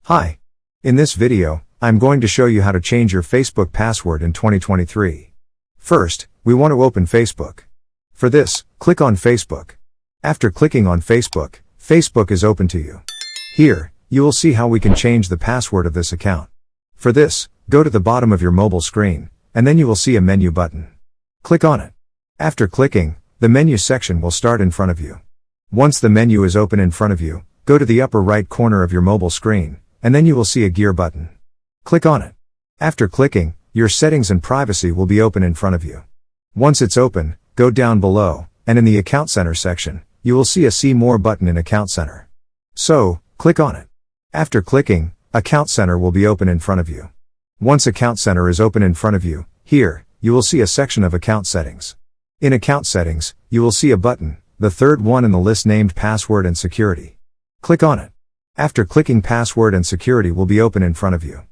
Hi. In this video, I'm going to show you how to change your Facebook password in 2023. First, we want to open Facebook. For this, click on Facebook. After clicking on Facebook, Facebook is open to you. Here, you will see how we can change the password of this account. For this, go to the bottom of your mobile screen, and then you will see a menu button. Click on it. After clicking, the menu section will start in front of you. Once the menu is open in front of you, go to the upper right corner of your mobile screen, and then you will see a gear button. Click on it. After clicking, your settings and privacy will be open in front of you. Once it's open, go down below, and in the Account Center section, you will see a See More button in Account Center. So, click on it. After clicking, Account Center will be open in front of you. Once Account Center is open in front of you, here, you will see a section of Account Settings. In Account Settings, you will see a button, the third one in the list named Password and Security. Click on it. After clicking, Password and Security will be open in front of you.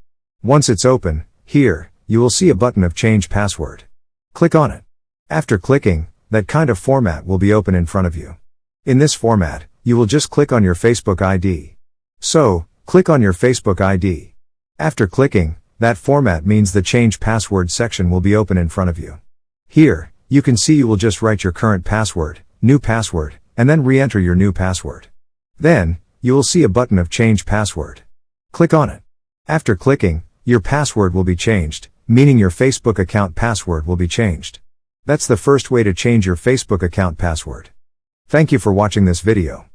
Once it's open, here, you will see a button of Change Password. Click on it. After clicking, that kind of format will be open in front of you. In this format, you will just click on your Facebook ID. So, click on your Facebook ID. After clicking, that format means the Change Password section will be open in front of you. Here, you can see you will just write your current password, new password, and then re-enter your new password. Then, you will see a button of Change Password. Click on it. After clicking, your password will be changed, meaning your Facebook account password will be changed. That's the first way to change your Facebook account password. Thank you for watching this video.